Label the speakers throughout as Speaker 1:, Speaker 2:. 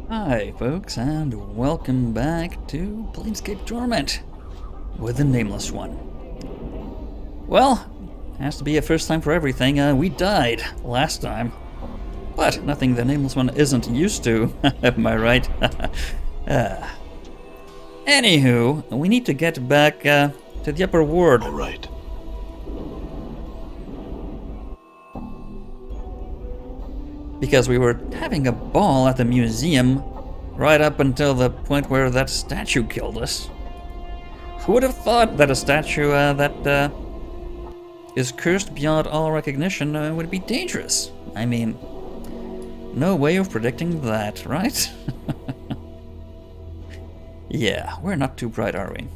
Speaker 1: Hi folks, and welcome back to Planescape Torment with the Nameless One. Well, has to be a first time for everything. We died last time, but nothing the Nameless One isn't used to, am I right? Anywho, we need to get back to the upper ward.
Speaker 2: All right.
Speaker 1: Because we were having a ball at the museum right up until the point where that statue killed us. Who would have thought that a statue that is cursed beyond all recognition would be dangerous? I mean, no way of predicting that, right? Yeah, we're not too bright, are we?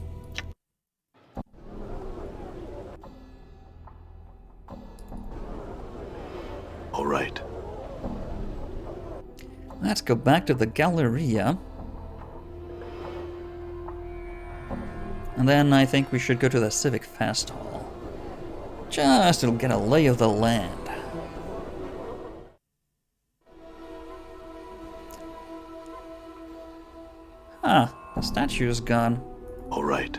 Speaker 2: All right.
Speaker 1: Let's go back to the Galleria. And then I think we should go to the Civic Fast Hall. Just to get a lay of the land. Huh, the statue is gone.
Speaker 2: All right.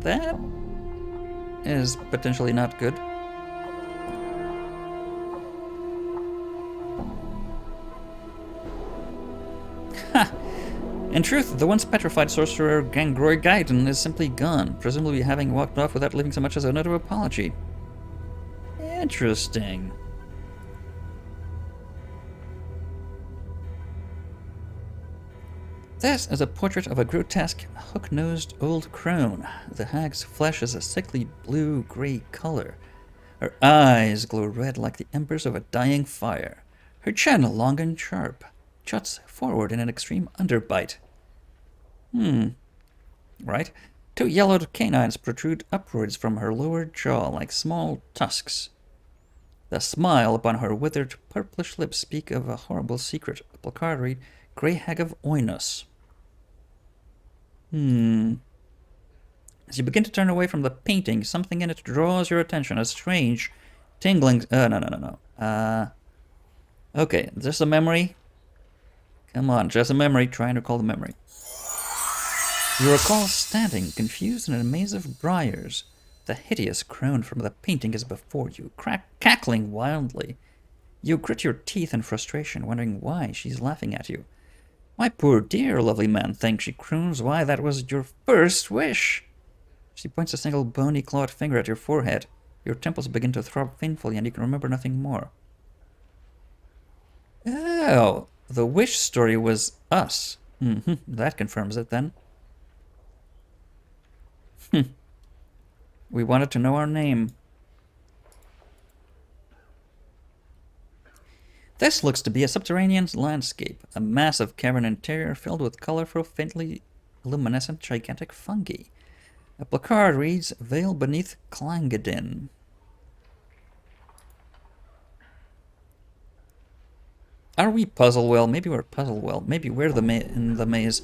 Speaker 1: That is potentially not good. Ha! In truth, the once petrified sorcerer Gangroi Gaiden is simply gone, presumably having walked off without leaving so much as a note of apology. Interesting. This is a portrait of a grotesque, hook-nosed old crone. The hag's flesh is a sickly blue-gray color. Her eyes glow red like the embers of a dying fire. Her chin, long and sharp, juts forward in an extreme underbite. Right. Two yellowed canines protrude upwards from her lower jaw like small tusks. The smile upon her withered, purplish lips speak of a horrible secret. A placard read, Grey Hag of Oinos. As you begin to turn away from the painting, something in it draws your attention. A strange, tingling... no. Okay, just a memory? Come on, just a memory. Trying to recall the memory. You recall standing, confused in a maze of briars. The hideous crone from the painting is before you, cackling wildly. You grit your teeth in frustration, wondering why she's laughing at you. My poor dear lovely man thinks, she croons, why, that was your first wish. She points a single bony clawed finger at your forehead. Your temples begin to throb painfully and you can remember nothing more. Oh, the wish story was us. That confirms it then. We wanted to know our name. This looks to be a subterranean landscape, a massive cavern interior filled with colorful, faintly luminescent, gigantic fungi. A placard reads, Veil Beneath Clangadin. Are we Puzzlewell? Maybe we're Puzzlewell. Maybe we're in the maze.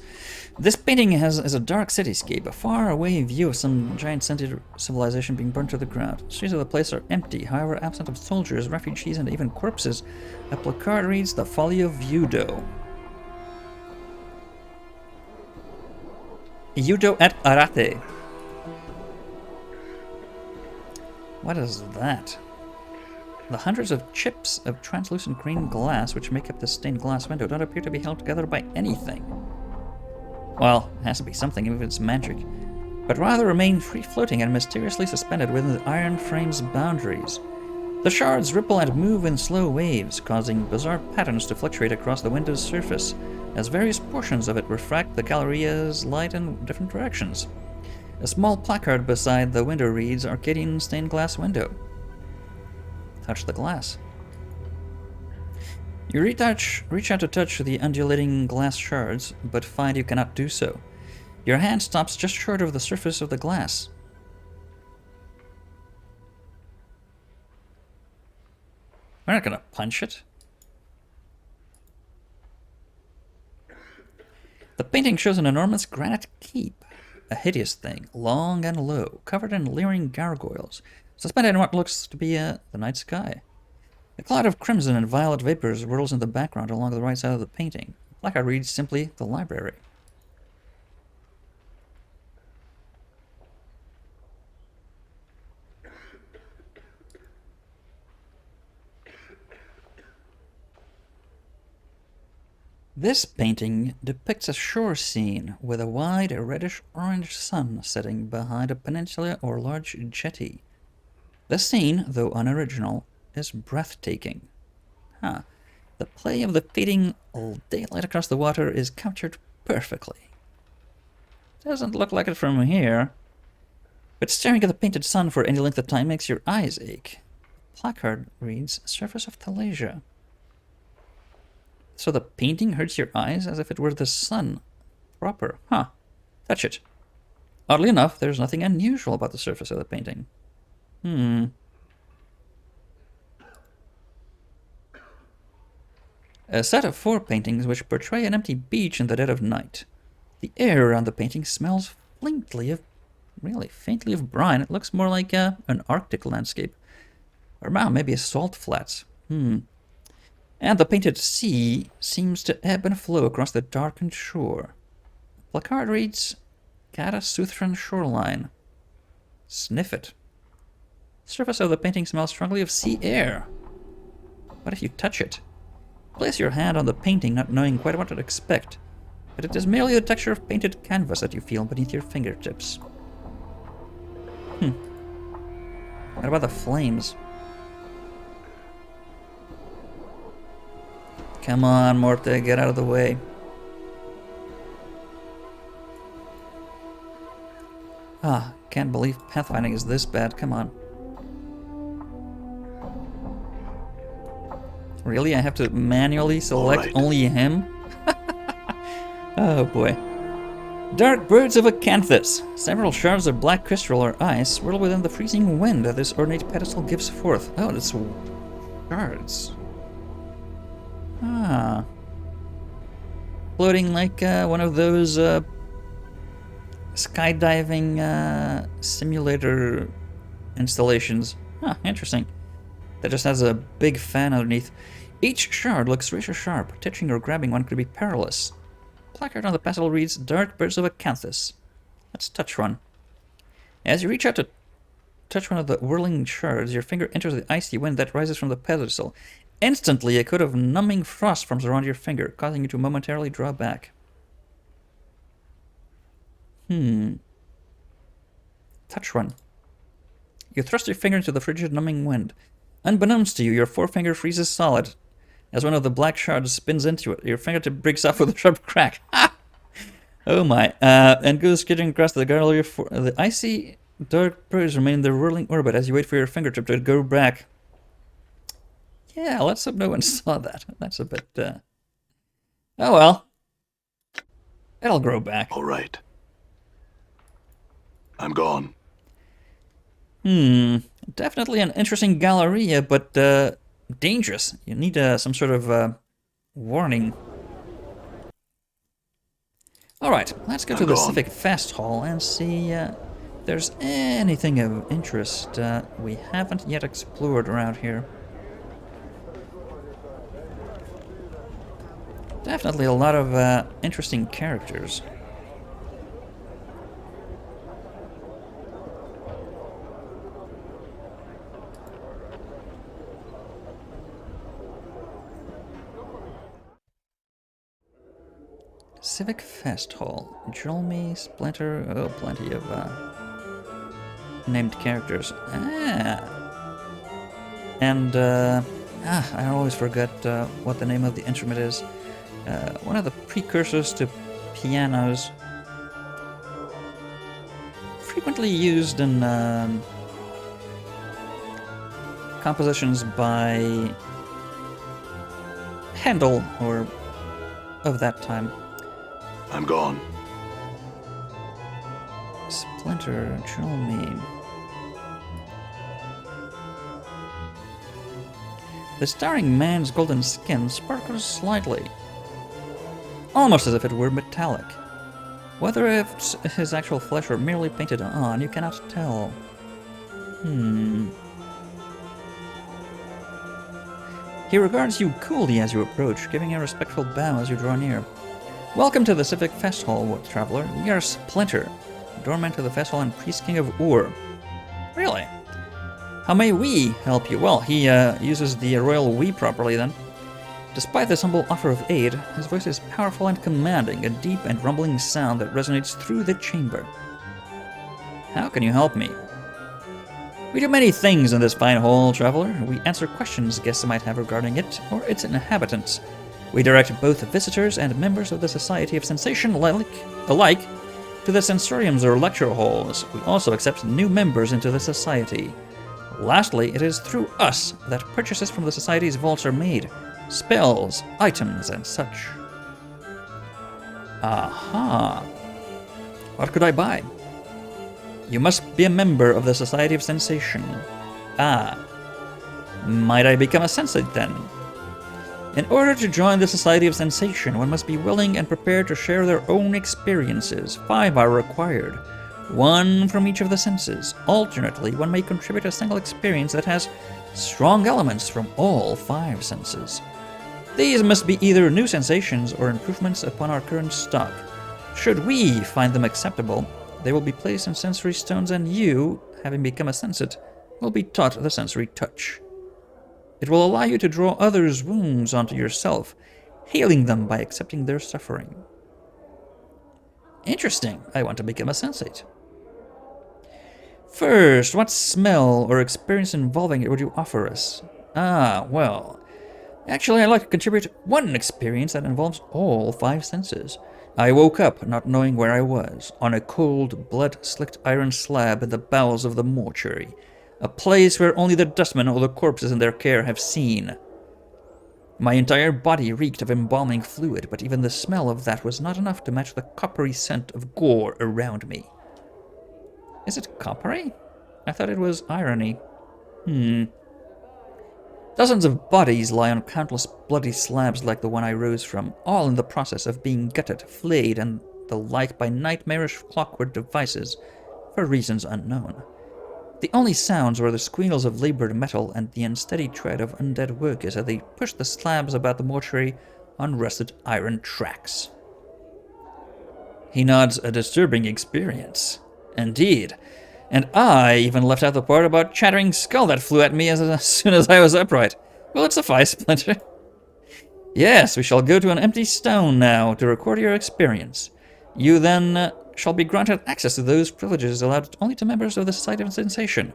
Speaker 1: This painting is a dark cityscape, a far-away view of some giant sentient civilization being burned to the ground. The streets of the place are empty, however absent of soldiers, refugees, and even corpses. A placard reads, The Folly of Yudo. Yudo et Arate. What is that? The hundreds of chips of translucent green glass which make up the stained glass window don't appear to be held together by anything. Well, it has to be something, even if it's magic, but rather remain free-floating and mysteriously suspended within the iron frame's boundaries. The shards ripple and move in slow waves, causing bizarre patterns to fluctuate across the window's surface, as various portions of it refract the Galleria's light in different directions. A small placard beside the window reads, Arcadian stained glass window. Touch the glass. You reach out to touch the undulating glass shards, but find you cannot do so. Your hand stops just short of the surface of the glass. We're not gonna punch it. The painting shows an enormous granite keep, a hideous thing, long and low, covered in leering gargoyles, suspended in what looks to be the night sky. A cloud of crimson and violet vapors whirls in the background along the right side of the painting. The placard reads simply, "The Library." This painting depicts a shore scene with a wide reddish-orange sun setting behind a peninsula or large jetty. The scene, though unoriginal, is breathtaking. The play of the fading daylight across the water is captured perfectly. Doesn't look like it from here, but staring at the painted sun for any length of time makes your eyes ache. The placard reads, "Surface of Thalasia." So the painting hurts your eyes as if it were the sun proper. Touch it. Oddly enough, there's nothing unusual about the surface of the painting. A set of 4 paintings which portray an empty beach in the dead of night. The air around the painting smells faintly of brine. It looks more like an Arctic landscape. Or maybe a salt flats. And the painted sea seems to ebb and flow across the darkened shore. The placard reads, "Kata Suthran Shoreline." Sniff it. The surface of the painting smells strongly of sea air. What if you touch it? Place your hand on the painting, not knowing quite what to expect, but it is merely the texture of painted canvas that you feel beneath your fingertips. What about the flames? Come on, Morte, get out of the way. Can't believe pathfinding is this bad. Come on. Really? I have to manually select only him? Oh boy. Dark birds of Acanthus. Several shards of black crystal or ice swirl within the freezing wind that this ornate pedestal gives forth. Oh, that's shards. Floating like one of those skydiving simulator installations. Interesting. That just has a big fan underneath. Each shard looks razor sharp. Touching or grabbing one could be perilous. Placard on the pedestal reads, "Dark birds of Acanthus." Let's touch one. As you reach out to touch one of the whirling shards, your finger enters the icy wind that rises from the pedestal. Instantly, a coat of numbing frost forms around your finger, causing you to momentarily draw back. Touch one. You thrust your finger into the frigid, numbing wind. Unbeknownst to you, your forefinger freezes solid. As one of the black shards spins into it, your fingertip breaks off with a sharp crack. Oh my. And goes skidding across the girdle of your the icy, dark birds remain in their whirling orbit as you wait for your fingertip to go back. Yeah, let's hope no one saw that. That's a bit, oh well. It'll grow back.
Speaker 2: All right. I'm gone.
Speaker 1: Definitely an interesting Galleria, but dangerous. You need some sort of warning. Alright, let's go to the Civic Fest Hall and see if there's anything of interest we haven't yet explored around here. Definitely a lot of interesting characters. Civic Fest Hall. Jolmy, Splinter, oh, plenty of named characters. And I always forget what the name of the instrument is. One of the precursors to pianos. Frequently used in compositions by Handel or of that time.
Speaker 2: I'm gone.
Speaker 1: Splinter, Jolmy. The starring man's golden skin sparkles slightly, almost as if it were metallic. Whether it's his actual flesh or merely painted on, you cannot He regards you coolly as you approach, giving a respectful bow as you draw near. Welcome to the Civic Fest Hall, traveler. We are Splinter, doorman to the Fest Hall and priest king of Ur. Really? How may we help you? Well, he uses the royal we properly then. Despite this humble offer of aid, his voice is powerful and commanding, a deep and rumbling sound that resonates through the chamber. How can you help me? We do many things in this fine hall, traveler. We answer questions guests might have regarding it or its inhabitants. We direct both visitors and members of the Society of Sensation alike to the sensoriums or lecture halls. We also accept new members into the Society. Lastly, it is through us that purchases from the Society's vaults are made. Spells, items, and such. Aha. What could I buy? You must be a member of the Society of Sensation. Ah. Might I become a sensate then? In order to join the Society of Sensation, one must be willing and prepared to share their own experiences. 5 are required. 1 from each of the senses. Alternately, one may contribute a single experience that has strong elements from all 5 senses. These must be either new sensations or improvements upon our current stock. Should we find them acceptable, they will be placed in sensory stones and you, having become a sensate, will be taught the sensory touch. It will allow you to draw others' wounds onto yourself, healing them by accepting their suffering. Interesting. I want to become a sensate. First, what smell or experience involving it would you offer us? Well, actually, I'd like to contribute 1 experience that involves all 5 senses. I woke up not knowing where I was, on a cold, blood-slicked iron slab in the bowels of the mortuary, a place where only the dustmen or the corpses in their care have seen. My entire body reeked of embalming fluid, but even the smell of that was not enough to match the coppery scent of gore around me. Is it coppery? I thought it was irony. Dozens of bodies lie on countless bloody slabs like the one I rose from, all in the process of being gutted, flayed, and the like by nightmarish clockwork devices, for reasons unknown. The only sounds were the squeals of labored metal and the unsteady tread of undead workers as they pushed the slabs about the mortuary on rusted iron tracks. He nods. A disturbing experience. Indeed. And I even left out the part about chattering skull that flew at me as soon as I was upright. Will it suffice, Splinter? Yes, we shall go to an empty stone now to record your experience. You then shall be granted access to those privileges allowed only to members of the Society of Sensation,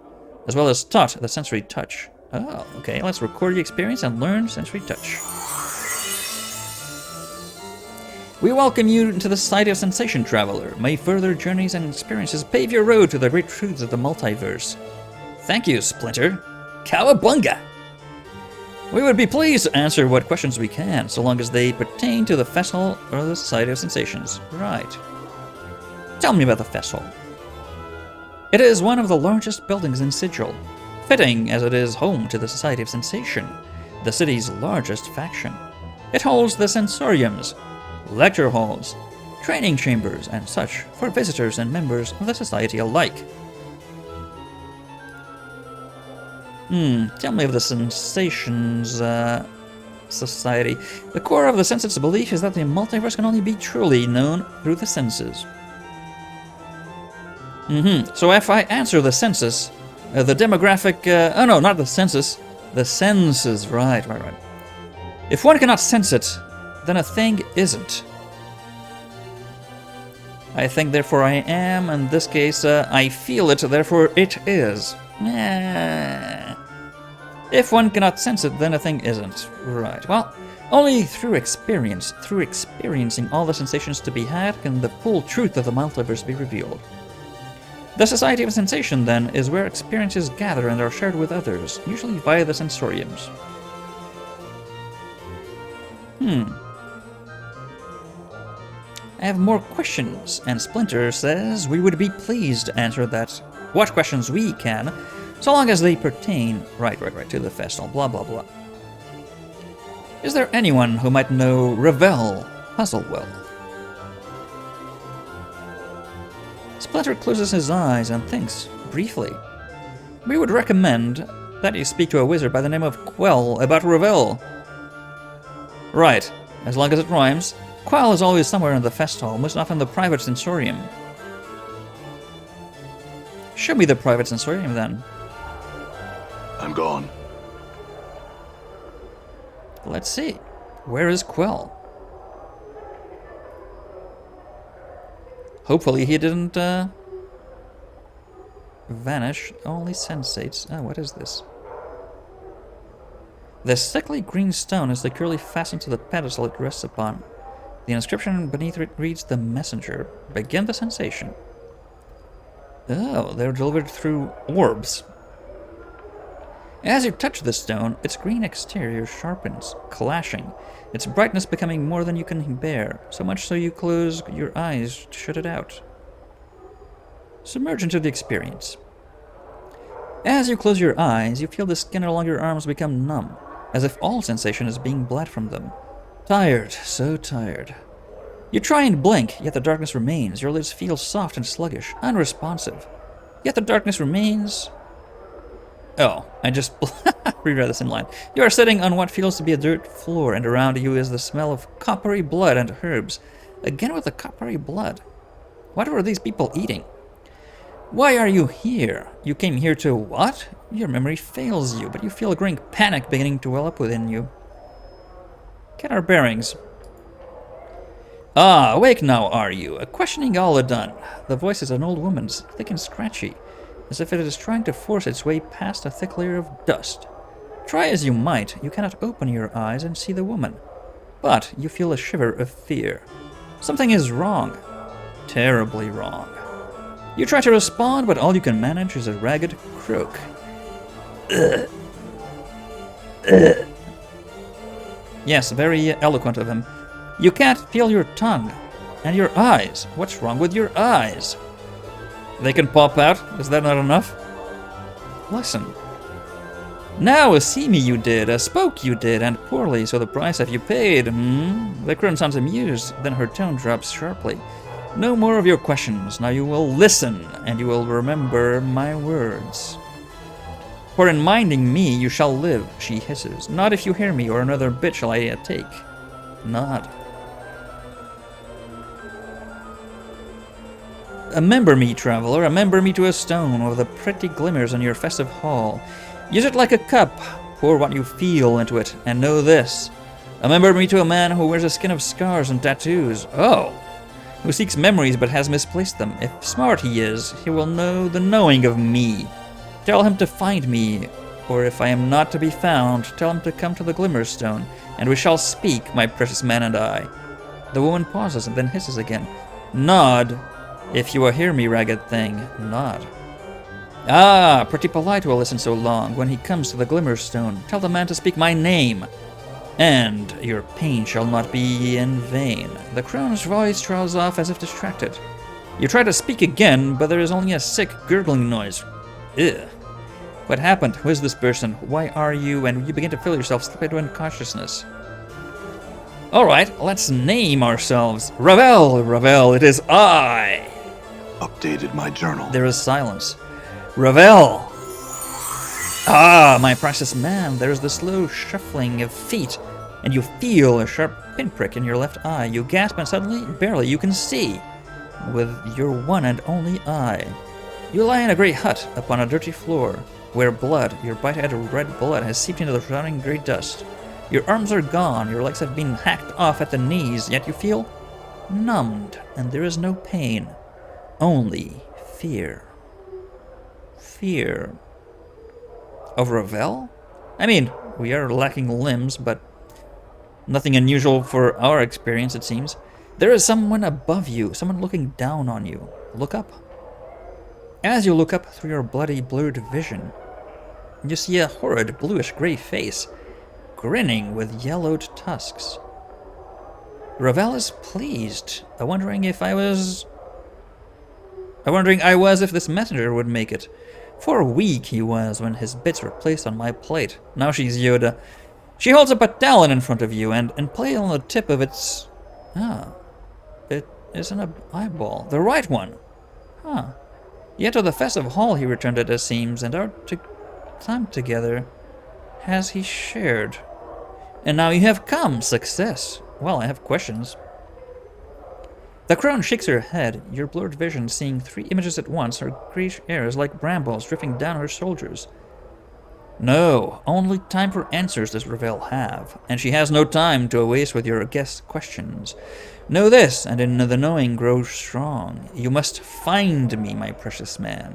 Speaker 1: as well as taught the sensory touch. Oh, okay, let's record your experience and learn sensory touch. We welcome you into the Society of Sensation, traveler. May further journeys and experiences pave your road to the great truths of the multiverse. Thank you, Splinter. Cowabunga! We would be pleased to answer what questions we can, so long as they pertain to the festival or the Society of Sensations. Right. Tell me about the festival. It is one of the largest buildings in Sigil, fitting as it is home to the Society of Sensation, the city's largest faction. It holds the sensoriums, lecture halls, training chambers, and such for visitors and members of the society alike. Tell me of the Sensations, Society. The core of the Sensate's belief is that the multiverse can only be truly known through the senses. So if I answer the census, the demographic, oh no, not the census, the senses, right. If one cannot sense it, then a thing isn't. I think, therefore I am. In this case, I feel it, therefore it is. If one cannot sense it, then a thing isn't. Right. Well, only through experience, through experiencing all the sensations to be had, can the full truth of the multiverse be revealed. The Society of Sensation, then, is where experiences gather and are shared with others, usually via the sensoriums. I have more questions, and Splinter says we would be pleased to answer that. What questions we can, so long as they pertain, right, to the festival, blah, blah, blah. Is there anyone who might know Ravel Puzzlewell? Splinter closes his eyes and thinks, briefly. We would recommend That you speak to a wizard by the name of Quell about Revel. Right, as long as it rhymes. Quell is always somewhere in the fest hall, most often the private sensorium. Show me the private sensorium then.
Speaker 2: I'm gone.
Speaker 1: Let's see. Where is Quell? Hopefully he didn't vanish. Only sensates. Oh, what is this? The sickly green stone is securely fastened to the pedestal it rests upon. The inscription beneath it reads, "The Messenger. Begin the sensation." Oh, they're delivered through orbs. As you touch the stone, its green exterior sharpens, clashing, its brightness becoming more than you can bear, so much so you close your eyes to shut it out. Submerge into the experience. As you close your eyes, you feel the skin along your arms become numb, as if all sensation is being bled from them. Tired, so tired. You try and blink, yet the darkness remains. Your lids feel soft and sluggish, unresponsive. Yet the darkness remains. Oh, I just reread this in line. You are sitting on what feels to be a dirt floor, and around you is the smell of coppery blood and herbs. Again with the coppery blood. What were these people eating? Why are you here? You came here to what? Your memory fails you, but you feel a growing panic beginning to well up within you. Get our bearings. Ah, awake now, are you? A questioning all done. The voice is an old woman's, thick and scratchy, as if it is trying to force its way past a thick layer of dust. Try as you might, you cannot open your eyes and see the woman. But you feel a shiver of fear. Something is wrong. Terribly wrong. You try to respond, but all you can manage is a ragged croak. Ugh. Ugh. Yes, very eloquent of him. You can't feel your tongue. And your eyes. What's wrong with your eyes? They can pop out. Is that not enough? Listen. Now, see me you did, spoke you did, and poorly, so the price have you paid, The crone sounds amused, then her tone drops sharply. No more of your questions. Now you will listen, and you will remember my words. For in minding me you shall live, she hisses. Not if you hear me, or another bit shall I take. Nod. Remember me, traveler, remember me to a stone, with the pretty glimmers on your festive hall. Use it like a cup, pour what you feel into it, and know this. Remember me to a man who wears a skin of scars and tattoos. Oh! Who seeks memories but has misplaced them. If smart he is, he will know the knowing of me. Tell him to find me, or if I am not to be found, tell him to come to the Glimmerstone, and we shall speak, my precious man and I. The woman pauses and then hisses again. Nod. If you will hear me, ragged thing, nod. Ah, pretty polite will listen so long. When he comes to the Glimmerstone, tell the man to speak my name. And your pain shall not be in vain. The crone's voice trails off as if distracted. You try to speak again, but there is only a sick, gurgling noise. Ugh. What happened? Who is this person? Why are you? And you begin to feel yourself slip into unconsciousness. Alright, let's name ourselves. Ravel! Ravel, it is I!
Speaker 2: Updated my journal.
Speaker 1: There is silence. Ravel! Ah, my precious man, there is the slow shuffling of feet, and you feel a sharp pinprick in your left eye. You gasp and suddenly, barely, you can see. With your one and only eye. You lie in a grey hut upon a dirty floor, where blood, your bright-eyed red blood, has seeped into the surrounding grey dust. Your arms are gone, your legs have been hacked off at the knees, yet you feel numbed, and there is no pain. Only fear. Fear. Of Ravel? I mean, we are lacking limbs, but nothing unusual for our experience, it seems. There is someone above you, someone looking down on you. Look up. As you look up through your bloody, blurred vision, you see a horrid, bluish-gray face, grinning with yellowed tusks. Ravel is pleased, wondering I was if this messenger would make it. For weak he was when his bits were placed on my plate. Now she's Yoda. She holds up a talon in front of you, and play on the tip of its... Ah, it is an eyeball. The right one. Huh. Yet to the festive hall he returned it, as seems, and are to time together has he shared? And now you have come, success. Well, I have questions. The crone shakes her head, your blurred vision seeing 3 images at once, her grayish hair is like brambles drifting down her shoulders. No, only time for answers does Ravel have, and she has no time to waste with your guess questions. Know this, and in the knowing grow strong. You must find me, my precious man.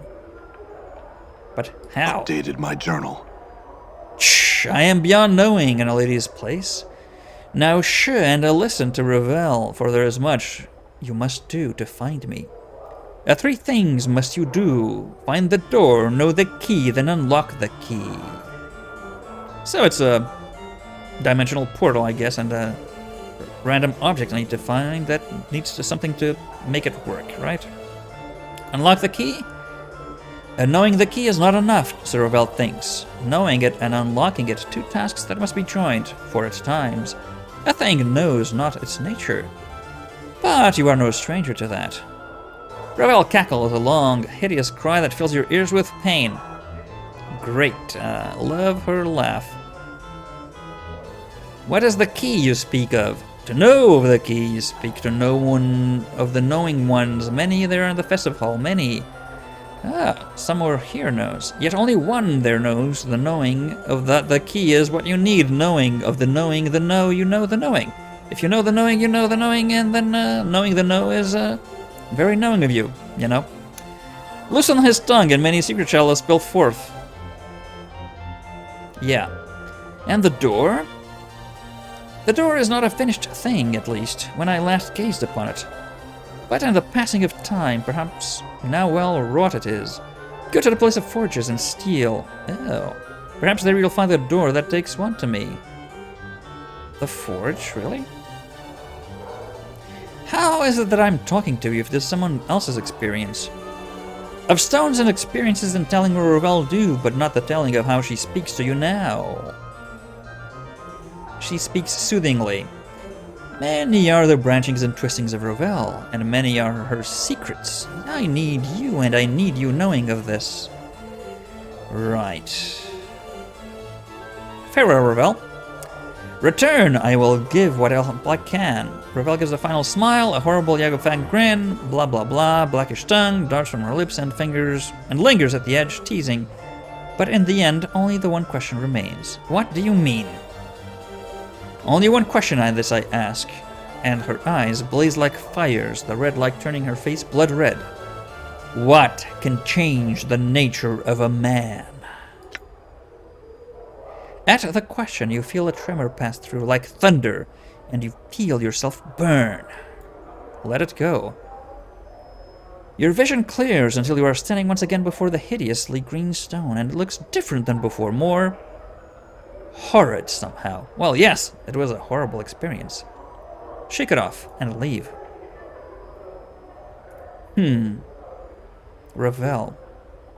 Speaker 1: But how?
Speaker 2: Updated my journal.
Speaker 1: Shh, I am beyond knowing in a lady's place. Now shh and listen to Ravel, for there is much you must do to find me. 3 things must you do. Find the door, know the key, then unlock the key. So it's a dimensional portal, I guess, and a random object I need to find that needs something to make it work, right? Unlock the key? Knowing the key is not enough, Sir Ravel thinks. Knowing it and unlocking it, 2 tasks that must be joined, for its times. A thing knows not its nature. But you are no stranger to that. Ravel cackles a long, hideous cry that fills your ears with pain. Great, love her laugh. What is the key you speak of? To know of the key you speak, to no one of the knowing ones. Many there in the festive hall, many. Some more here knows. Yet only one there knows the knowing of that the key is what you need. Knowing of the knowing, the know, you know the knowing. If you know the knowing, you know the knowing, and then knowing the know is very knowing of you, you know. Loosen his tongue, and many secret shall spill forth. Yeah. And the door? The door is not a finished thing, at least, when I last gazed upon it. But in the passing of time, perhaps now well wrought it is. Go to the place of forges and steel. Oh. Perhaps there you'll find the door that takes one to me. The forge, really? How is it that I'm talking to you if this is someone else's experience? Of stones and experiences in telling what Ravel do, but not the telling of how she speaks to you now. She speaks soothingly. Many are the branchings and twistings of Ravel, and many are her secrets. I need you, and I need you knowing of this. Right. Farewell, Ravel. Return, I will give what help I can. Ravel gives a final smile, a horrible Yagofag grin, blah blah blah, blackish tongue, darts from her lips and fingers, and lingers at the edge, teasing. But in the end, only the one question remains. What do you mean? Only one question I ask, and her eyes blaze like fires, the red light turning her face blood red. What can change the nature of a man? At the question, you feel a tremor pass through like thunder, and you feel yourself burn. Let it go. Your vision clears until you are standing once again before the hideously green stone, and it looks different than before, more horrid somehow. Well, yes, it was a horrible experience. Shake it off and leave. Ravel.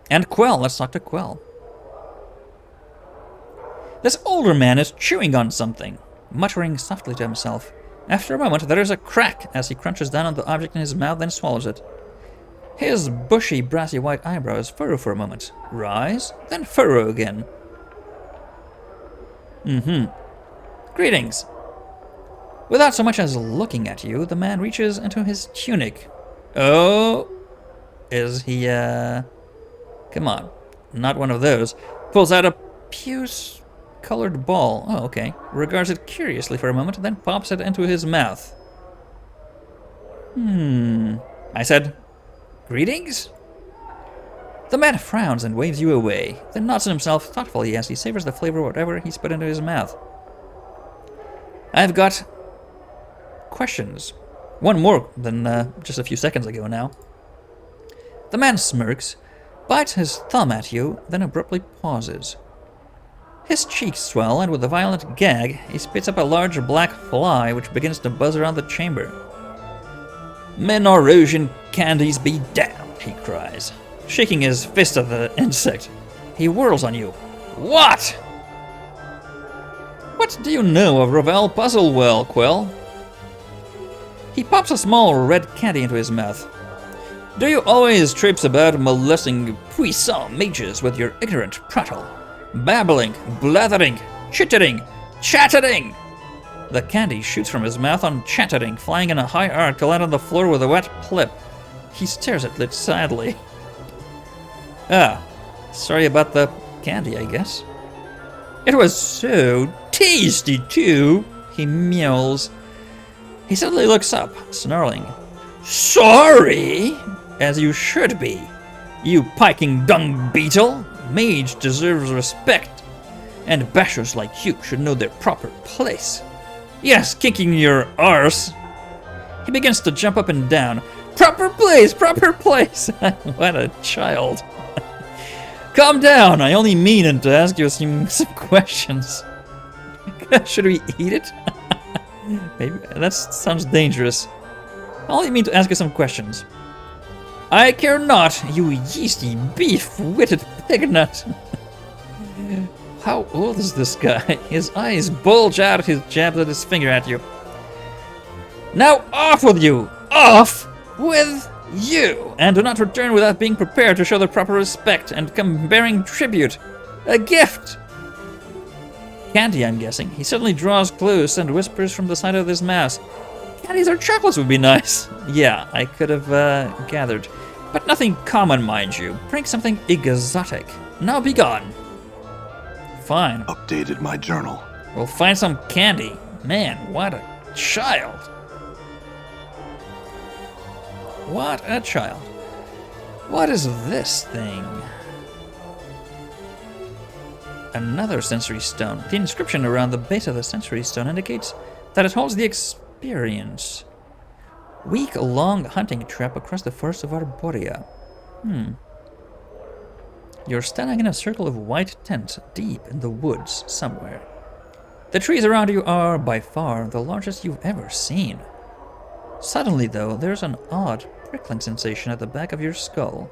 Speaker 1: And Quell, let's talk to Quell. This older man is chewing on something, muttering softly to himself. After a moment, there is a crack as he crunches down on the object in his mouth and swallows it. His bushy, brassy white eyebrows furrow for a moment, rise, then furrow again. Greetings. Without so much as looking at you, the man reaches into his tunic. Oh, is he, come on, not one of those. Pulls out a puce-colored ball. Oh, okay. Regards it curiously for a moment, then pops it into his mouth. I said, greetings? The man frowns and waves you away, then nods to himself thoughtfully as he savors the flavor of whatever he's put into his mouth. I've got questions. One more than just a few seconds ago now. The man smirks, bites his thumb at you, then abruptly pauses. His cheeks swell, and with a violent gag, he spits up a large black fly which begins to buzz around the chamber. Menorosian candies be damned, he cries, shaking his fist at the insect. He whirls on you. What? What do you know of Ravel Puzzlewell, Quell? He pops a small red candy into his mouth. Do you always traipse about molesting puissant mages with your ignorant prattle? babbling, blathering, chittering, chattering. The candy shoots from his mouth on chattering, flying in a high arc to land on the floor with a wet plip. He stares at it sadly. Ah, sorry about the candy, I guess. It was so tasty, too, he meows. He suddenly looks up, snarling. Sorry? As you should be. You piking dung beetle. Mage deserves respect. And bashers like you should know their proper place. Yes, kicking your arse. He begins to jump up and down. Proper place, proper place. What a child. Calm down, I only mean to ask you some questions. Should we eat it? Maybe that sounds dangerous. I only mean to ask you some questions. I care not, you yeasty, beef-witted pignut. How old is this guy? His eyes bulge out, he jabs at his finger at you. Now off with you! Off with you! And do not return without being prepared to show the proper respect and come bearing tribute. A gift! Candy, I'm guessing. He suddenly draws close and whispers from the side of his mask. Candies or chocolates would be nice. Yeah, I could have gathered. But nothing common, mind you. Bring something exotic. Now be gone. Fine.
Speaker 2: Updated my journal.
Speaker 1: We'll find some candy. Man, what a child. What a child. What is this thing? Another sensory stone. The inscription around the base of the sensory stone indicates that it holds the experience. Week-long hunting trip across the forest of Arborea. You're standing in a circle of white tents deep in the woods somewhere. The trees around you are, by far, the largest you've ever seen. Suddenly, though, there's an odd prickling sensation at the back of your skull.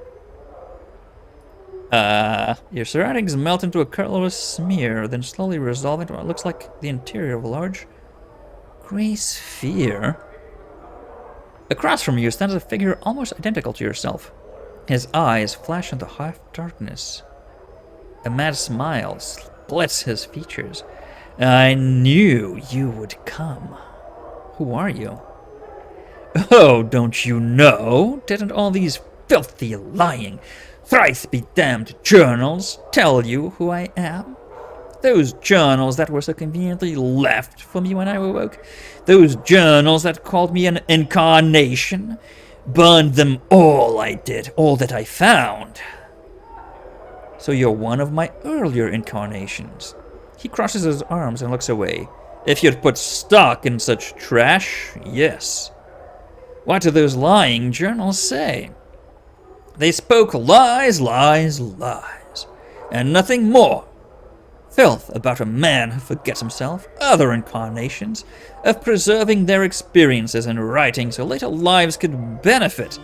Speaker 1: Your surroundings melt into a colorless smear, then slowly resolve into what looks like the interior of a large gray sphere. Across from you stands a figure almost identical to yourself. His eyes flash into half-darkness. A mad smile splits his features. I knew you would come. Who are you? Oh, don't you know? Didn't all these filthy, lying, thrice-be-damned journals tell you who I am? Those journals that were so conveniently left for me when I awoke? Those journals that called me an incarnation? Burned them all, I did, all that I found. So you're one of my earlier incarnations. He crosses his arms and looks away. If you'd put stock in such trash, yes. What do those lying journals say? They spoke lies, lies, lies, and nothing more. Filth about a man who forgets himself, other incarnations, of preserving their experiences in writing so later lives could benefit.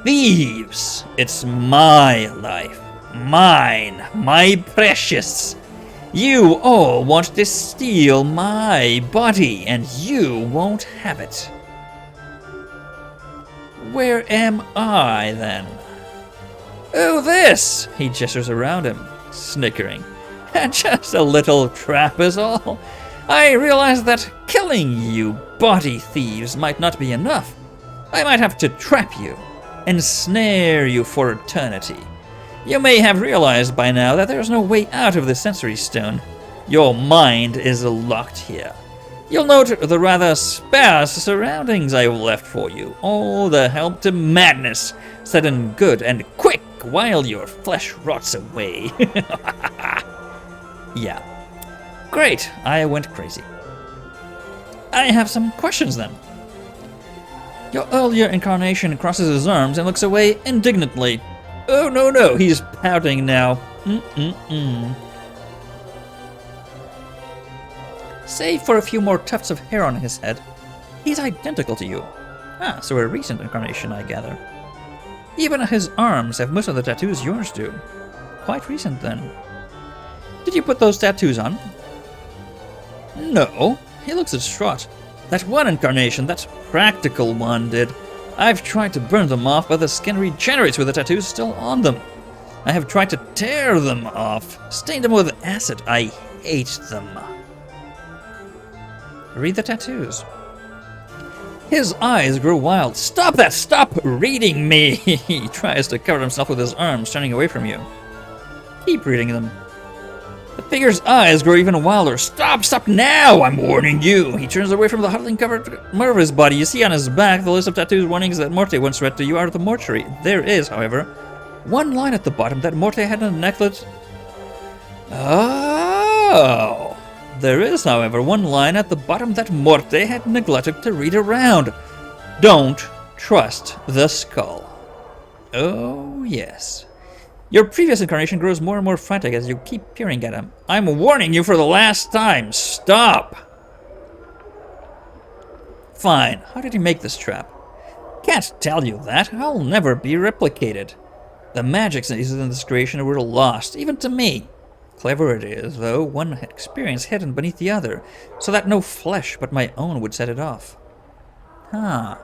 Speaker 1: Thieves! It's my life. Mine. My precious. You all want to steal my body, and you won't have it. Where am I, then? Oh, this! He gestures around him, snickering. Just a little trap is all. I realize that killing you body thieves might not be enough. I might have to trap you, ensnare you for eternity. You may have realized by now that there's no way out of the sensory stone. Your mind is locked here. You'll note the rather sparse surroundings I've left for you. All the help to madness, said in good and quick while your flesh rots away. Yeah. Great, I went crazy. I have some questions then. Your earlier incarnation crosses his arms and looks away indignantly. Oh, no, he's pouting now. Save for a few more tufts of hair on his head, he's identical to you. Ah, so a recent incarnation, I gather. Even his arms have most of the tattoos yours do. Quite recent, then. Did you put those tattoos on? No, he looks distraught. That one incarnation, that practical one, did. I've tried to burn them off, but the skin regenerates with the tattoos still on them. I have tried to tear them off, stain them with acid. I hate them. Read the tattoos. His eyes grow wild. Stop that! Stop reading me! He tries to cover himself with his arms, turning away from you. Keep reading them. The figure's eyes grow even wilder. Stop! Stop now! I'm warning you! He turns away from the huddling covered murderous body. You see on his back the list of tattoos warnings that Morte once read to you out of the mortuary. There is, however, one line at the bottom that Morte had in a necklace. Oh! There is, however, one line at the bottom that Morte had neglected to read around. Don't trust the skull. Oh, yes. Your previous incarnation grows more and more frantic as you keep peering at him. I'm warning you for the last time. Stop! Fine. How did he make this trap? Can't tell you that. I'll never be replicated. The magic in this creation were lost, even to me. Clever it is, though, one experience hidden beneath the other, so that no flesh but my own would set it off. Huh.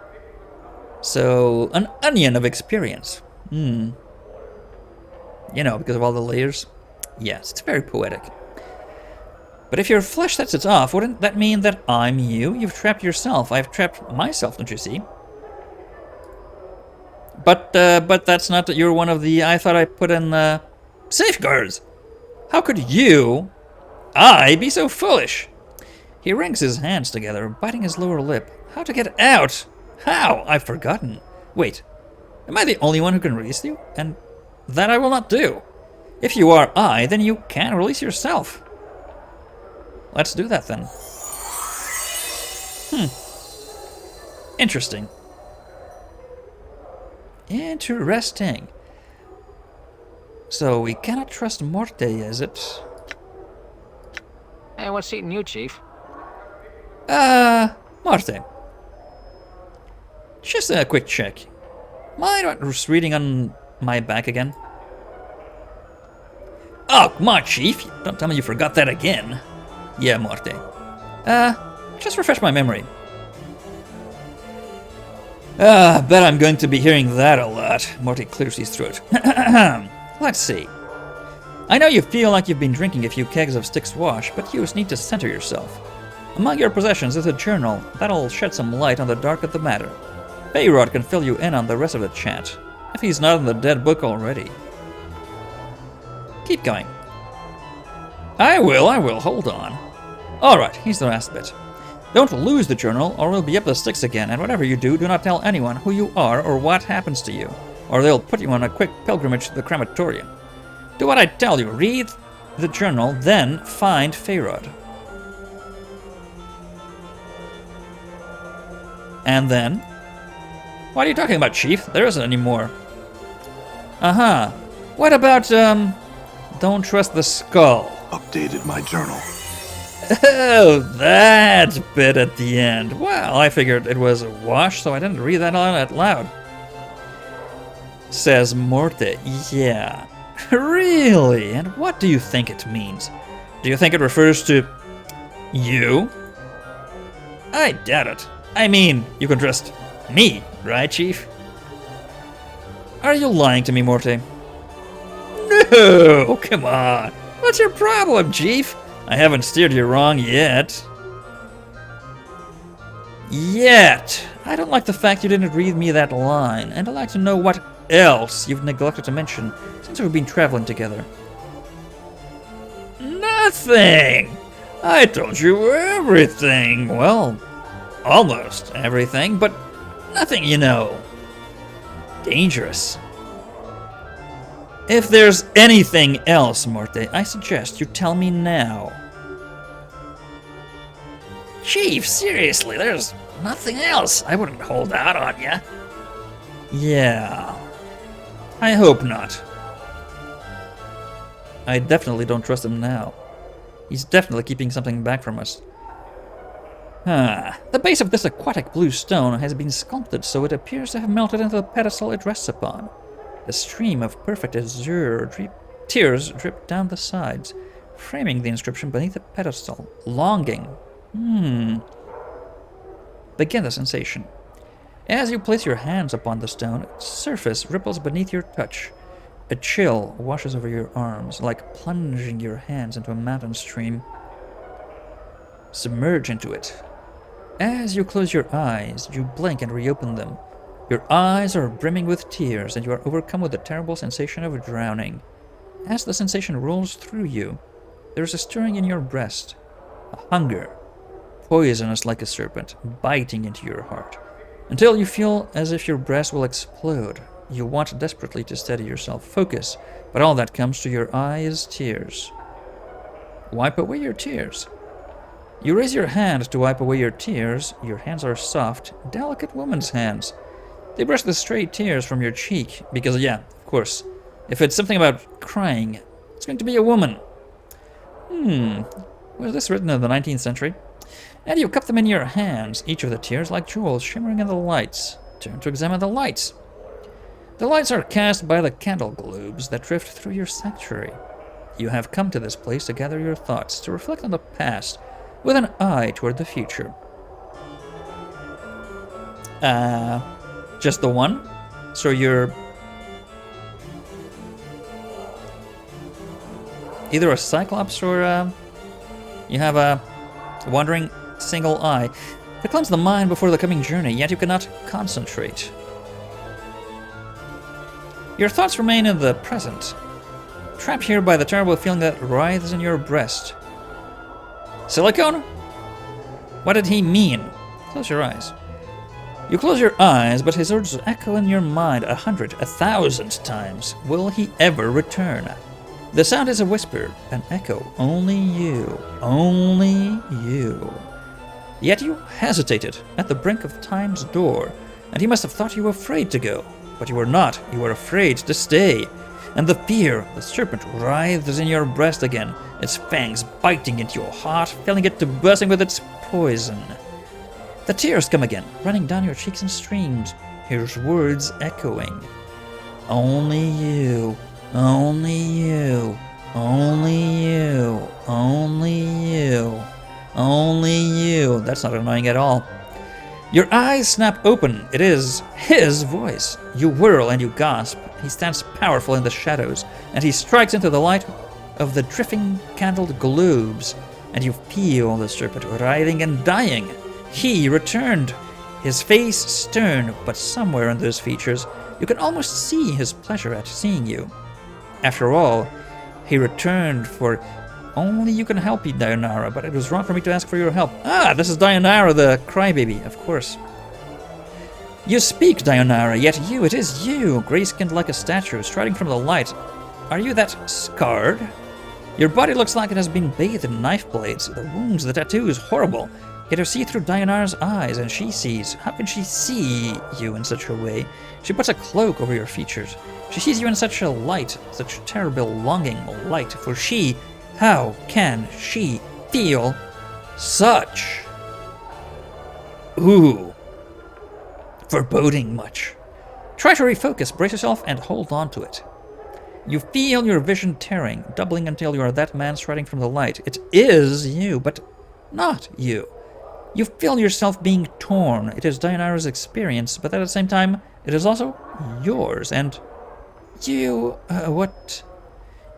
Speaker 1: So, an onion of experience. You know, because of all the layers. Yes, it's very poetic. But if your flesh sets it off, wouldn't that mean that I'm you? You've trapped yourself. I've trapped myself, don't you see? But that's not that you're one of the... I thought I put in, safeguards. How could I be so foolish? He wrings his hands together, biting his lower lip. How to get out? How? I've forgotten. Wait, am I the only one who can release you? And that I will not do. If you are I, then you can release yourself. Let's do that then. Interesting. Interesting. So we cannot trust Morte, is it?
Speaker 3: Hey, what's eating you, Chief?
Speaker 1: Morte. Just a quick check. Mind just reading on my back again? Oh, come on, Chief. Don't tell me you forgot that again. Yeah, Morte. Just refresh my memory. Bet I'm going to be hearing that a lot. Morte clears his throat. Let's see. I know you feel like you've been drinking a few kegs of Styx wash, but you just need to center yourself. Among your possessions is a journal that'll shed some light on the dark of the matter. Payrod can fill you in on the rest of the chat, if he's not in the dead book already. Keep going. I will, hold on. Alright, here's the last bit. Don't lose the journal, or we'll be up the Styx again, and whatever you do not tell anyone who you are or what happens to you, or they'll put you on a quick pilgrimage to the crematorium. Do what I tell you, read the journal, then find Payrod. And then? What are you talking about, Chief? There isn't any more. Uh-huh. What about, don't trust the skull?
Speaker 2: Updated my journal.
Speaker 1: Oh, that bit at the end. Well, I figured it was a wash, so I didn't read that out loud. Says Morte. Yeah. Really? And what do you think it means? Do you think it refers to you? I doubt it. I mean, you can trust me, right, Chief? Are you lying to me, Morte? No, come on. What's your problem, Chief? I haven't steered you wrong yet. I don't like the fact you didn't read me that line, and I'd like to know what else you've neglected to mention since we've been traveling together. Nothing! I told you everything. Well, almost everything, but nothing, you know. Dangerous. If there's anything else, Morte, I suggest you tell me now. Chief, seriously, there's nothing else. I wouldn't hold out on you. Yeah. I hope not. I definitely don't trust him now. He's definitely keeping something back from us. The base of this aquatic blue stone has been sculpted so it appears to have melted into the pedestal it rests upon. A stream of perfect azure tears drip down the sides, framing the inscription beneath the pedestal. Longing. Begin the sensation. As you place your hands upon the stone, its surface ripples beneath your touch. A chill washes over your arms, like plunging your hands into a mountain stream. Submerge into it. As you close your eyes, you blink and reopen them. Your eyes are brimming with tears, and you are overcome with the terrible sensation of drowning. As the sensation rolls through you, there is a stirring in your breast, a hunger, poisonous like a serpent, biting into your heart, until you feel as if your breast will explode. You want desperately to steady yourself, focus, but all that comes to your eye is tears. Wipe away your tears. You raise your hand to wipe away your tears. Your hands are soft, delicate woman's hands. They brush the stray tears from your cheek, because yeah, of course, if it's something about crying, it's going to be a woman. Was this written in the 19th century? And you cup them in your hands, each of the tears like jewels shimmering in the lights. Turn to examine the lights. The lights are cast by the candle globes that drift through your sanctuary. You have come to this place to gather your thoughts, to reflect on the past, with an eye toward the future. Just the one? So you're either a cyclops or you have a wandering single eye to cleanse the mind before the coming journey, yet you cannot concentrate. Your thoughts remain in the present, trapped here by the terrible feeling that writhes in your breast. Silicone? What did he mean? Close your eyes. You close your eyes, but his words echo in your mind 100, 1,000 times. Will he ever return? The sound is a whisper, an echo. Only you. Only you. Yet you hesitated at the brink of time's door, and he must have thought you were afraid to go. But you were not. You were afraid to stay. And the fear, the serpent, writhes in your breast again, its fangs biting into your heart, filling it to bursting with its poison. The tears come again, running down your cheeks in streams, his words echoing. Only you, only you, only you, only you, only you. That's not annoying at all. Your eyes snap open. It is his voice. You whirl and you gasp. He stands powerful in the shadows, and he strikes into the light of the drifting candled globes, and you feel the serpent writhing and dying. He returned, his face stern, but somewhere in those features you can almost see his pleasure at seeing you. After all, he returned, for only you can help me, Dayanara, but it was wrong for me to ask for your help. Ah, this is Dayanara, the crybaby, of course. You speak, Dayanara, yet you, it is you, gray-skinned like a statue, striding from the light. Are you that scarred? Your body looks like it has been bathed in knife blades, the wounds, the tattoos, horrible. Yet you see through Dayanara's eyes, and she sees. How can she see you in such a way? She puts a cloak over your features. She sees you in such a light, such terrible longing light, for she, how can she feel such? Ooh. Foreboding much. Try to refocus, brace yourself, and hold on to it. You feel your vision tearing, doubling until you are that man striding from the light. It is you, but not you. You feel yourself being torn. It is Dayanara's experience, but at the same time, it is also yours. And you, what?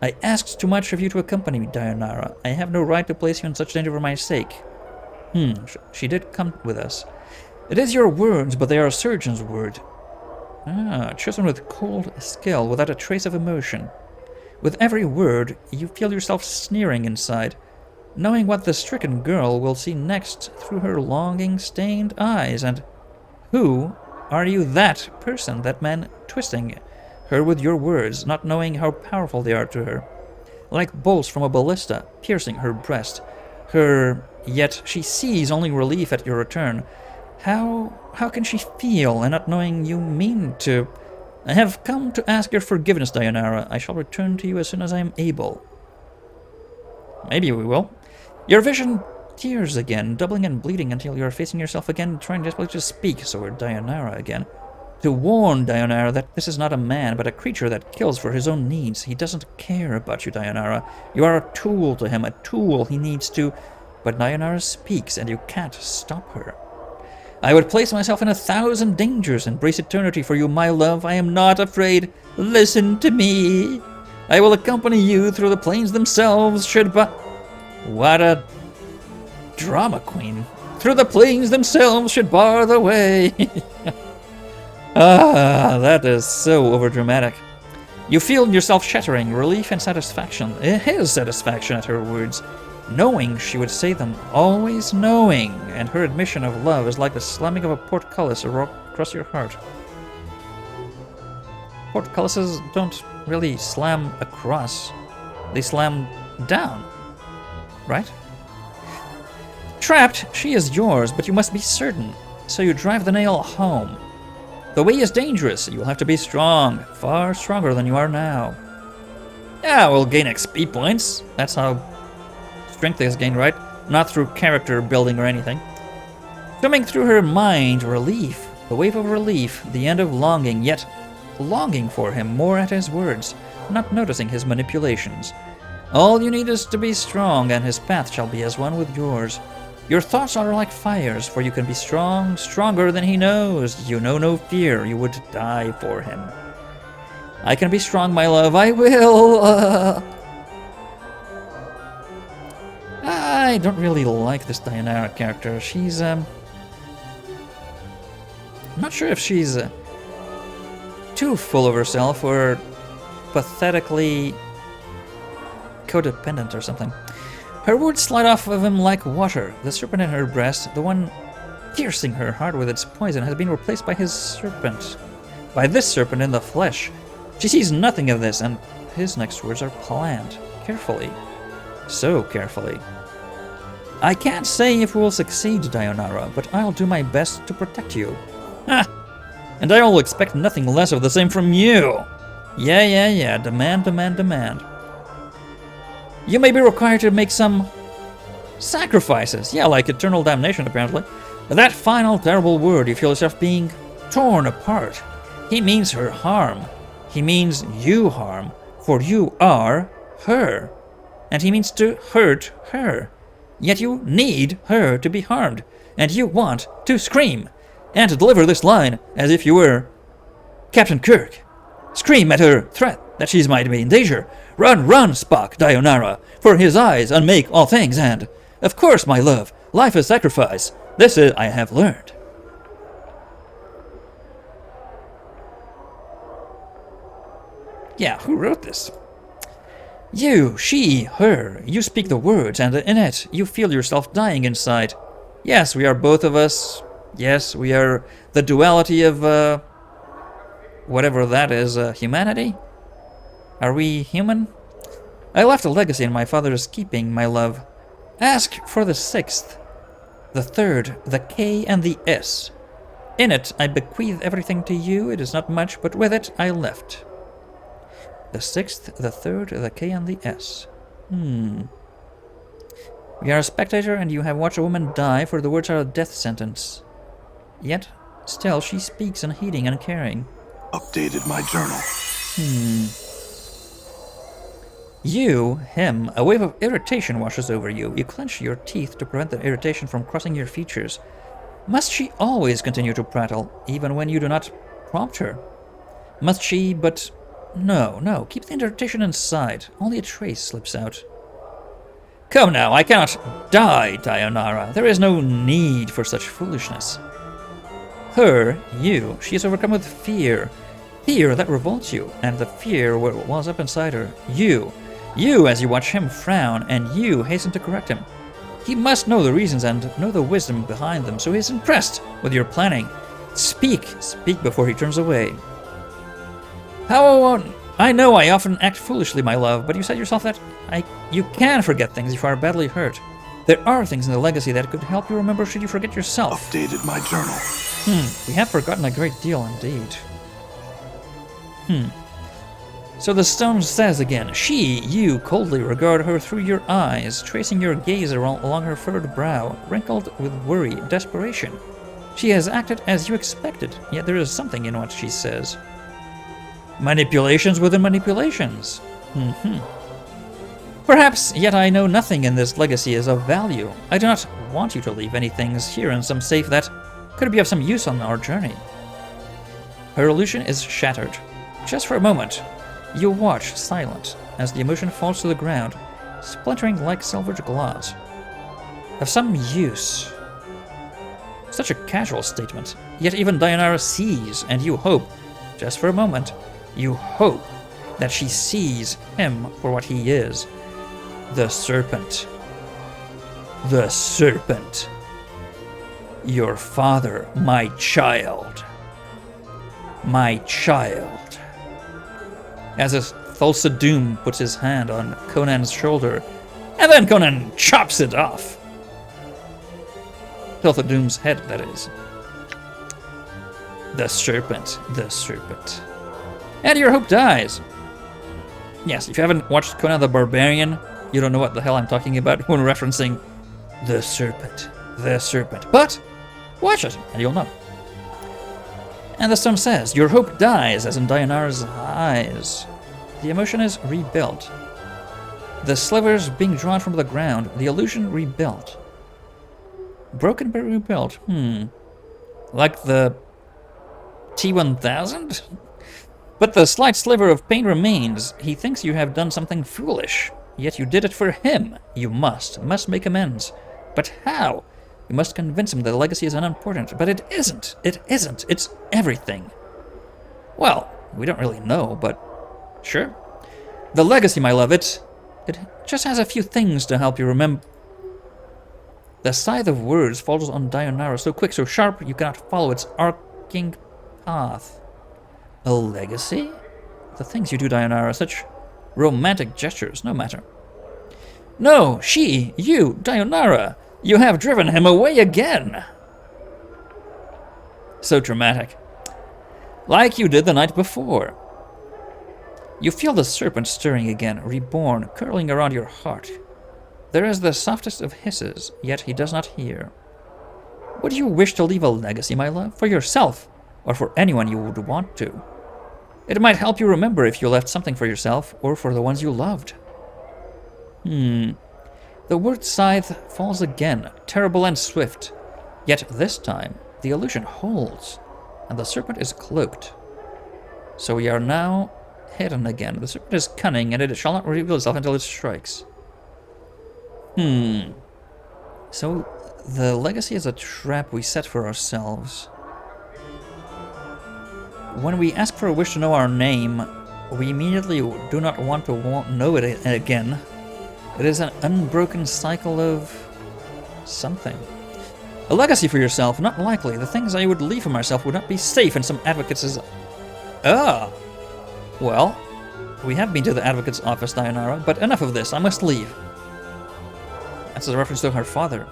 Speaker 1: I asked too much of you to accompany me, Dayanara. I have no right to place you in such danger for my sake. She did come with us. It is your words, but they are a surgeon's word. Chosen with cold skill, without a trace of emotion. With every word, you feel yourself sneering inside, knowing what the stricken girl will see next through her longing-stained eyes. And who are you, that person, that man twisting her with your words, not knowing how powerful they are to her? Like bolts from a ballista, piercing her breast. Yet she sees only relief at your return. How can she feel, and not knowing you mean to? I have come to ask your forgiveness, Dayanara. I shall return to you as soon as I am able. Maybe we will. Your vision tears again, doubling and bleeding until you are facing yourself again, trying desperately to speak, so we're Dayanara again. To warn Dayanara that this is not a man, but a creature that kills for his own needs. He doesn't care about you, Dayanara. You are a tool to him, a tool he needs to... But Dayanara speaks, and you can't stop her. I would place myself in 1,000 dangers, embrace eternity for you, my love. I am not afraid. Listen to me. I will accompany you through the plains themselves, What a drama queen. Through the plains themselves should bar the way. That is so overdramatic. You feel yourself shattering, relief and satisfaction. His satisfaction at her words. Knowing she would say them, always knowing, and her admission of love is like the slamming of a portcullis across your heart. Portcullises don't really slam across, they slam down, right? Trapped, she is yours, but you must be certain, so you drive the nail home. The way is dangerous, you will have to be strong, far stronger than you are now. Yeah, we'll gain XP points, that's how strength is gained, right? Not through character building or anything. Swimming through her mind, relief, the wave of relief, the end of longing, yet longing for him more at his words, not noticing his manipulations. All you need is to be strong, and his path shall be as one with yours. Your thoughts are like fires, for you can be strong, stronger than he knows. You know no fear, you would die for him. I can be strong, my love, I will. I don't really like this Dayanara character. She's, I'm not sure if she's too full of herself or pathetically codependent or something. Her words slide off of him like water. The serpent in her breast, the one piercing her heart with its poison, has been replaced by his serpent. By this serpent in the flesh. She sees nothing of this, and his next words are planned. Carefully. So carefully. I can't say if we'll succeed, Dayanara, but I'll do my best to protect you. Ha! And I will expect nothing less of the same from you. Yeah. Demand, demand, demand. You may be required to make some sacrifices. Yeah, like eternal damnation, apparently. But that final terrible word, you feel yourself being torn apart. He means her harm. He means you harm, for you are her. And he means to hurt her. Yet you need her to be harmed, and you want to scream, and to deliver this line as if you were Captain Kirk. Scream at her threat that she might be in danger. Run, run, Spock, Dayanara, for his eyes unmake all things, and, of course, my love, life is sacrifice. This is I have learned. Yeah, who wrote this? You, she, her, you speak the words, and in it, you feel yourself dying inside. Yes, we are both of us. Yes, we are the duality of, whatever that is, humanity? Are we human? I left a legacy in my father's keeping, my love. Ask for the 6th, the 3rd, the K, and the S. In it, I bequeath everything to you. It is not much, but with it, I left. The 6th, the 3rd, the K, and the S. We are a spectator, and you have watched a woman die, for the words are a death sentence. Yet, still, she speaks unheeding and caring.
Speaker 2: Updated my journal.
Speaker 1: You, him, a wave of irritation washes over you. You clench your teeth to prevent the irritation from crossing your features. Must she always continue to prattle, even when you do not prompt her? Must she, but... No, keep the irritation inside. Only a trace slips out. Come now, I cannot die, Dayanara. There is no need for such foolishness. Her, you, she is overcome with fear. Fear that revolts you, and the fear wells up inside her. You, as you watch him frown, and you hasten to correct him. He must know the reasons and know the wisdom behind them, so he is impressed with your planning. Speak before he turns away. I know I often act foolishly, my love, but you said yourself that you can forget things if you are badly hurt. There are things in the legacy that could help you remember should you forget yourself.
Speaker 2: Updated my journal.
Speaker 1: We have forgotten a great deal indeed. So the stone says again, you coldly regard her through your eyes, tracing your gaze along her furrowed brow, wrinkled with worry, desperation. She has acted as you expected, yet there is something in what she says. Manipulations within manipulations. Perhaps, yet I know nothing in this legacy is of value. I do not want you to leave any things here in some safe that Could be of some use on our journey. Her illusion is shattered. Just for a moment, you watch, silent, as the emotion falls to the ground, splintering like silvered glass. Of some use. Such a casual statement. Yet even Dayanara sees, and you hope, just for a moment, you hope that she sees him for what he is. The serpent. The serpent. Your father, my child. My child. As if Thulsa Doom puts his hand on Conan's shoulder, and then Conan chops it off. Thulsa Doom's head, that is. The serpent, the serpent. And your hope dies. Yes, if you haven't watched Conan the Barbarian, you don't know what the hell I'm talking about when referencing the serpent, the serpent. But watch it, and you'll know. And the stone says, your hope dies, as in Dayanara's eyes. The emotion is rebuilt. The slivers being drawn from the ground, the illusion rebuilt. Broken but rebuilt. Like the T-1000? But the slight sliver of pain remains. He thinks you have done something foolish. Yet you did it for him. You must make amends. But how? You must convince him that the legacy is unimportant. But it isn't. It isn't. It's everything. Well, we don't really know, but sure. The legacy, my love, it just has a few things to help you remember. The scythe of words falls on Dayanara so quick, so sharp, you cannot follow its arcing path. A legacy? The things you do, Dayanara, such romantic gestures, no matter. No, you, Dayanara, you have driven him away again. So dramatic. Like you did the night before. You feel the serpent stirring again, reborn, curling around your heart. There is the softest of hisses, yet he does not hear. Would you wish to leave a legacy, my love, for yourself, or for anyone you would want to? It might help you remember if you left something for yourself, or for the ones you loved. The word scythe falls again, terrible and swift. Yet this time, the illusion holds, and the serpent is cloaked. So we are now hidden again. The serpent is cunning, and it shall not reveal itself until it strikes. So the legacy is a trap we set for ourselves. When we ask for a wish to know our name, we immediately do not want to know it again. It is an unbroken cycle of something. A legacy for yourself, not likely. The things I would leave for myself would not be safe in some advocate's... Well, we have been to the advocate's office, Dayanara, but enough of this. I must leave. That's a reference to her father.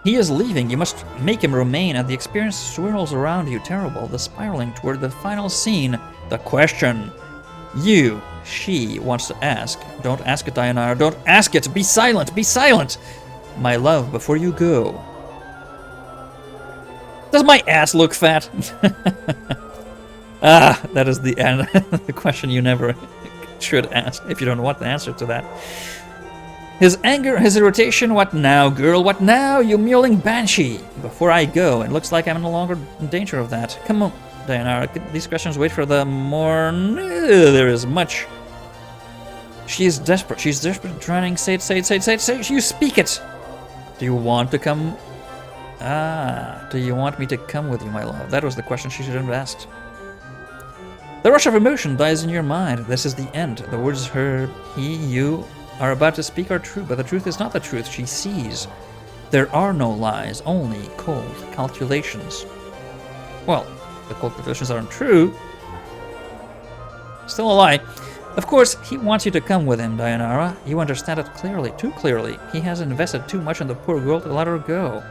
Speaker 1: He is leaving. You must make him remain, and the experience swirls around you, terrible, the spiraling toward the final scene. The question she wants to ask. Don't ask it, Dayanara. Don't ask it. Be silent. Be silent. My love, before you go. Does my ass look fat? That is the end. The question you never should ask if you don't want the answer to that. His anger, his irritation, what now, girl? What now, you mewling banshee? Before I go, it looks like I'm no longer in danger of that. Come on, Dayanara, these questions wait for the morn. There is much. She is desperate. She's desperate, drowning. Say it. You speak it. Do you want to come? Do you want me to come with you, my love? That was the question she should have asked. The rush of emotion dies in your mind. This is the end. The words her, he, you are about to speak are true, but the truth is not the truth she sees. There are no lies, only cold calculations. Well, the cold calculations aren't true. Still a lie. Of course, he wants you to come with him, Dayanara. You understand it clearly, too clearly. He has invested too much in the poor girl to let her go.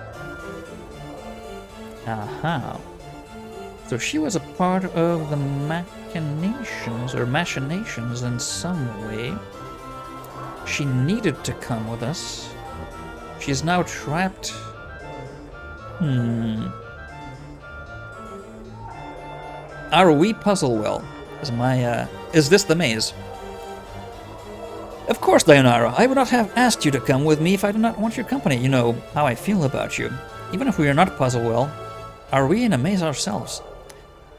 Speaker 1: Aha. So she was a part of the machinations in some way. She needed to come with us. She is now trapped. Are we puzzle well? Is this the maze? Of course, Dayanara. I would not have asked you to come with me if I did not want your company. You know how I feel about you. Even if we are not puzzle well, Are we in a maze ourselves?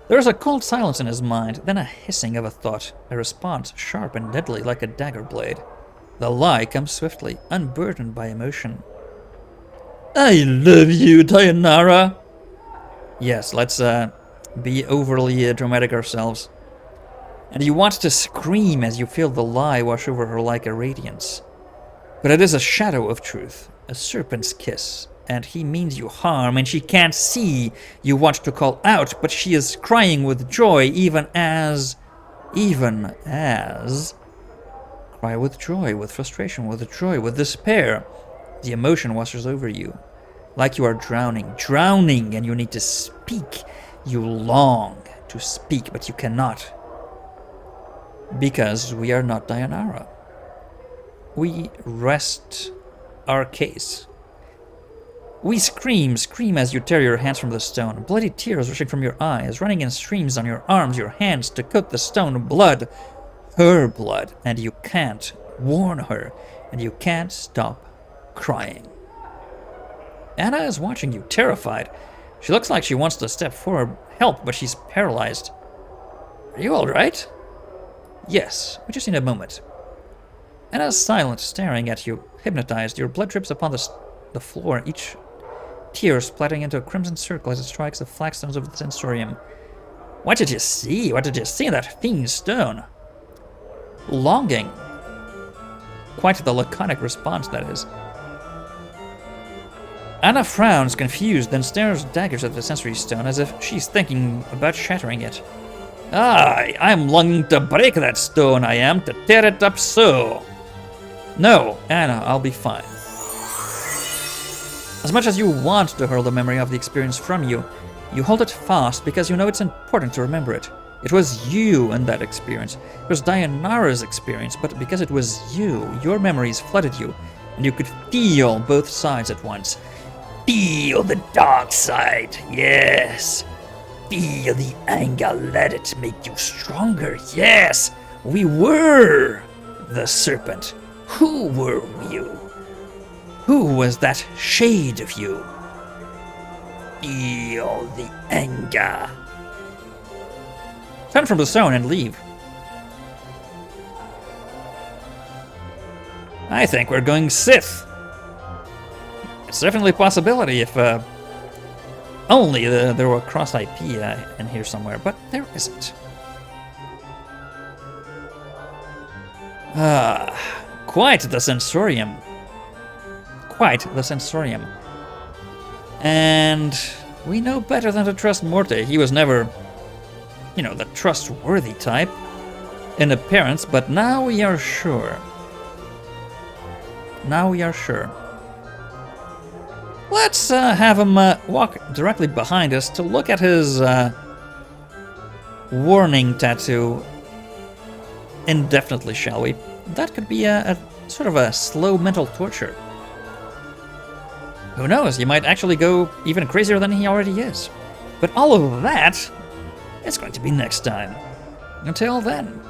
Speaker 1: There is a cold silence in his mind, then a hissing of a thought, a response sharp and deadly like a dagger blade. The lie comes swiftly, unburdened by emotion. I love you, Dayanara! Yes, let's be overly dramatic ourselves. And you want to scream as you feel the lie wash over her like a radiance. But it is a shadow of truth, a serpent's kiss, and he means you harm, and she can't see. You want to call out, but she is crying with joy, even as... Cry with joy, with frustration, with joy, with despair. The emotion washes over you, like you are drowning, and you need to speak. You long to speak, but you cannot. Because we are not Dayanara. We rest our case. We scream as you tear your hands from the stone, bloody tears rushing from your eyes, running in streams on your arms, your hands to coat the stone blood, her blood, and you can't warn her, and you can't stop crying. Anna is watching you, terrified. She looks like she wants to step forward, help, but she's paralyzed. Are you all right? Yes, we just need a moment. Anna's silent, staring at you, hypnotized. Your blood drips upon the floor, each tear splattering into a crimson circle as it strikes the flagstones of the sensorium. What did you see? What did you see in that fiend stone? Longing. Quite the laconic response, that is. Anna frowns, confused, then stares daggers at the sensory stone as if she's thinking about shattering it. I'm longing to break that stone, I am, to tear it up so. No, Anna, I'll be fine. As much as you want to hurl the memory of the experience from you, you hold it fast because you know it's important to remember it. It was you in that experience. It was Dayanara's experience, but because it was you, your memories flooded you, and you could feel both sides at once. Feel the dark side, yes. Feel the anger, let it make you stronger, yes. We were the serpent. Who were you? Who was that shade of you? Feel the anger. Turn from the stone and leave. I think we're going Sith. It's definitely a possibility if only there were cross IP in here somewhere, but there isn't. Quite the sensorium. Quite the sensorium. And we know better than to trust Morte. He was never, the trustworthy type in appearance, but now we are sure. Now we are sure. Let's have him walk directly behind us to look at his warning tattoo indefinitely, shall we? That could be a sort of a slow mental torture. Who knows, he might actually go even crazier than he already is. But all of that is going to be next time. Until then.